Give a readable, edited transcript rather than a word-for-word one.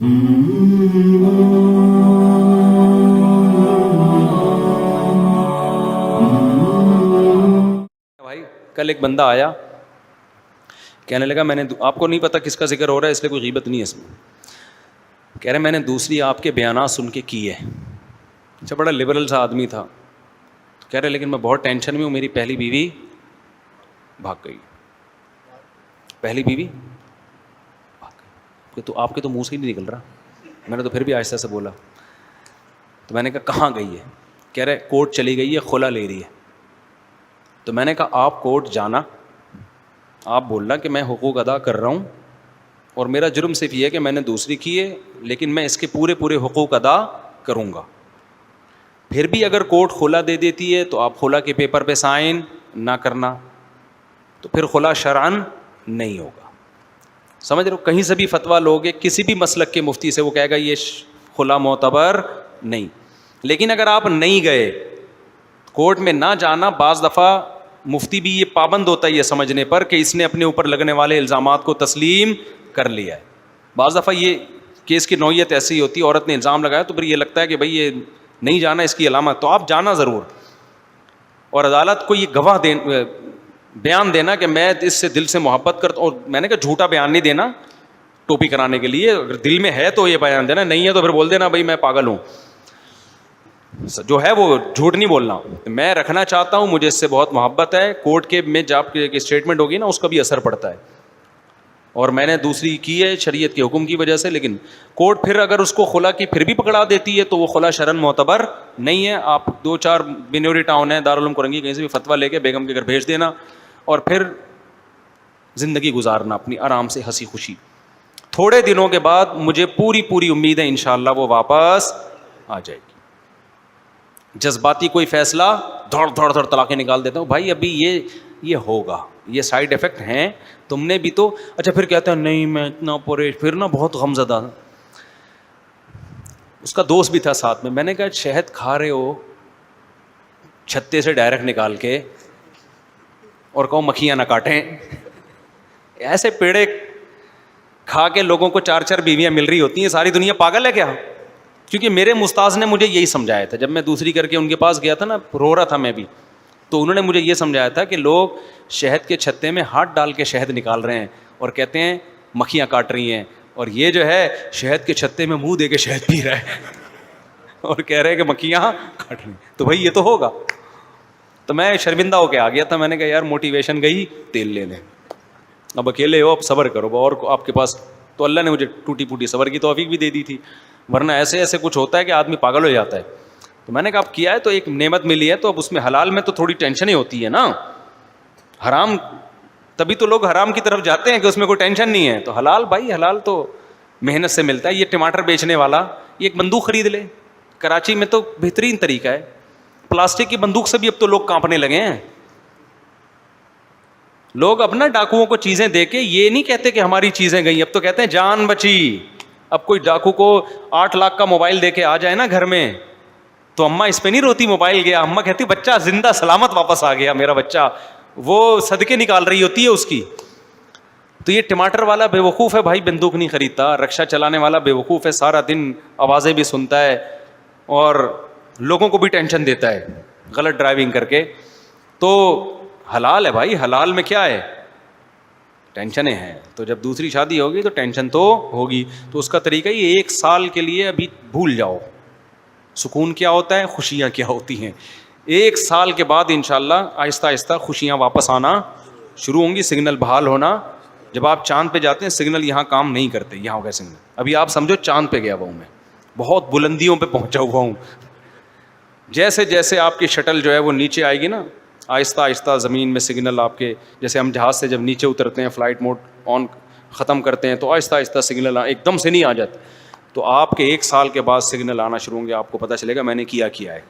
بھائی کل ایک بندہ آیا, کہنے لگا میں نے, آپ کو نہیں پتا کس کا ذکر ہو رہا ہے اس لیے کوئی غیبت نہیں ہے اس میں, کہہ رہے میں نے دوسری آپ کے بیانات سن کے کیے. اچھا, بڑا لبرل سا آدمی تھا. کہہ رہے لیکن میں بہت ٹینشن میں ہوں, میری پہلی بیوی بھاگ گئی. پہلی بیوی بھاگ گئی. تو آپ کے تو منہ سے ہی نہیں نکل رہا. میں نے تو پھر بھی آہستہ سے بولا. تو میں نے کہا کہاں گئی ہے؟ کہہ رہے کورٹ چلی گئی ہے, خلا لے رہی ہے. تو میں نے کہا آپ کورٹ جانا, آپ بولنا کہ میں حقوق ادا کر رہا ہوں اور میرا جرم صرف یہ ہے کہ میں نے دوسری کی ہے, لیکن میں اس کے پورے حقوق ادا کروں گا. پھر بھی اگر کورٹ خلا دے دیتی ہے تو آپ خلا کے پیپر پہ سائن نہ کرنا, تو پھر خلا شرعن نہیں ہوگا. سمجھ رہے ہو؟ کہیں سے بھی فتویٰ لوگے کسی بھی مسلک کے مفتی سے, وہ کہے گا یہ خلا معتبر نہیں. لیکن اگر آپ نہیں گئے کورٹ میں نہ جانا, بعض دفعہ مفتی بھی یہ پابند ہوتا ہے یہ سمجھنے پر کہ اس نے اپنے اوپر لگنے والے الزامات کو تسلیم کر لیا ہے. بعض دفعہ یہ کیس کی نوعیت ایسی ہوتی ہے, عورت نے الزام لگایا تو پھر یہ لگتا ہے کہ بھائی یہ نہیں جانا اس کی علامت, تو آپ جانا ضرور. اور عدالت کو یہ گواہ بیان دینا کہ میں اس سے دل سے محبت کرتا ہوں. اور میں نے کہا جھوٹا بیان نہیں دینا ٹوپی کرانے کے لیے, اگر دل میں ہے تو یہ بیان دینا, نہیں ہے تو پھر بول دینا بھائی میں پاگل ہوں. جو ہے وہ جھوٹ نہیں بولنا. میں رکھنا چاہتا ہوں, مجھے اس سے بہت محبت ہے. کورٹ کے میں جب اسٹیٹمنٹ ہوگی نا اس کا بھی اثر پڑتا ہے, اور میں نے دوسری کی ہے شریعت کے حکم کی وجہ سے. لیکن کورٹ پھر اگر اس کو خلا کی پھر بھی پکڑا دیتی ہے تو وہ خلا شرعن معتبر نہیں ہے. آپ 2-4 بنیوری ٹاؤن ہے, دارالعلوم کرنگی, کہیں سے بھی فتویٰ لے کے بیگم کے گھر بھیج دینا اور پھر زندگی گزارنا اپنی آرام سے ہنسی خوشی. تھوڑے دنوں کے بعد مجھے پوری امید ہے انشاءاللہ وہ واپس آ جائے گی. جذباتی کوئی فیصلہ دوڑ طلاقیں نکال دیتا ہوں. بھائی ابھی یہ ہوگا, یہ سائیڈ افیکٹ ہیں, تم نے بھی تو. اچھا پھر کہتا ہے نہیں میں اتنا پھر نا بہت غمزدہ. اس کا دوست بھی تھا ساتھ میں. میں نے کہا شہد کھا رہے ہو چھتے سے ڈائریکٹ نکال کے, اور کہو مکھیاں نہ کاٹیں. ایسے پیڑے کھا کے لوگوں کو 4 بیویاں مل رہی ہوتی ہیں, ساری دنیا پاگل ہے کیا؟ کیونکہ میرے استاذ نے مجھے یہی سمجھایا تھا. جب میں دوسری کر کے ان کے پاس گیا تھا نا, رو رہا تھا میں بھی, تو انہوں نے مجھے یہ سمجھایا تھا کہ لوگ شہد کے چھتے میں ہاتھ ڈال کے شہد نکال رہے ہیں اور کہتے ہیں مکھیاں کاٹ رہی ہیں, اور یہ جو ہے شہد کے چھتے میں منہ دے کے شہد پی رہا ہے اور کہہ رہے ہیں کہ مکھیاں کاٹ رہی ہیں. تو بھائی یہ تو ہوگا. تو میں شرمندہ ہو کے آ گیا تھا. میں نے کہا یار موٹیویشن گئی تیل لینے, اب اکیلے ہو, اب صبر کرو. اور آپ کے پاس تو اللہ نے مجھے ٹوٹی پھوٹی صبر کی توفیق بھی دے دی تھی, ورنہ ایسے کچھ ہوتا ہے کہ آدمی پاگل ہو جاتا ہے. تو میں نے کہا اب کیا ہے تو ایک نعمت ملی ہے, تو اب اس میں حلال میں تو تھوڑی ٹینشن ہی ہوتی ہے نا. حرام تبھی تو لوگ حرام کی طرف جاتے ہیں کہ اس میں کوئی ٹینشن نہیں ہے. تو حلال, بھائی حلال تو محنت سے ملتا ہے. یہ ٹماٹر بیچنے والا یہ ایک بندوق خرید لے, کراچی میں تو بہترین طریقہ ہے. پلاسٹک کی بندوق سے بھی اب تو لوگ کانپنے لگے ہیں. لوگ اپنا ڈاکوؤں کو چیزیں دے کے یہ نہیں کہتے کہ ہماری چیزیں گئی, اب تو کہتے ہیں جان بچی. اب کوئی ڈاکو کو 8 لاکھ کا موبائل دے کے آ جائے نا گھر میں, تو اماں اس پہ نہیں روتی موبائل گیا, اماں کہتی بچہ زندہ سلامت واپس آ گیا میرا بچہ, وہ صدقے نکال رہی ہوتی ہے اس کی. تو یہ ٹماٹر والا بے وقوف ہے بھائی, بندوق نہیں خریدتا. رکشہ چلانے والا بے وقوف ہے, سارا دن آوازیں بھی سنتا ہے اور لوگوں کو بھی ٹینشن دیتا ہے غلط ڈرائیونگ کر کے. تو حلال ہے بھائی, حلال میں کیا ہے, ٹینشنیں ہیں. تو جب دوسری شادی ہوگی تو ٹینشن تو ہوگی. تو اس کا طریقہ یہ 1 سال کے لیے ابھی بھول جاؤ سکون کیا ہوتا ہے, خوشیاں کیا ہوتی ہیں. 1 سال کے بعد انشاءاللہ آہستہ آہستہ خوشیاں واپس آنا شروع ہوں گی, سگنل بحال ہونا. جب آپ چاند پہ جاتے ہیں سگنل یہاں کام نہیں کرتے, یہاں ہو گئے سگنل. ابھی آپ سمجھو چاند پہ گیا ہوا ہوں میں, بہت بلندیوں پہ پہنچا ہوا ہوں. جیسے جیسے آپ کی شٹل جو ہے وہ نیچے آئے گی نا, آہستہ آہستہ زمین میں سگنل آپ کے, جیسے ہم جہاز سے جب نیچے اترتے ہیں فلائٹ موڈ آن ختم کرتے ہیں تو آہستہ آہستہ سگنل ایک دم سے نہیں آ جاتے. تو آپ کے 1 سال کے بعد سگنل آنا شروع ہوں گے, آپ کو پتہ چلے گا میں نے کیا ہے.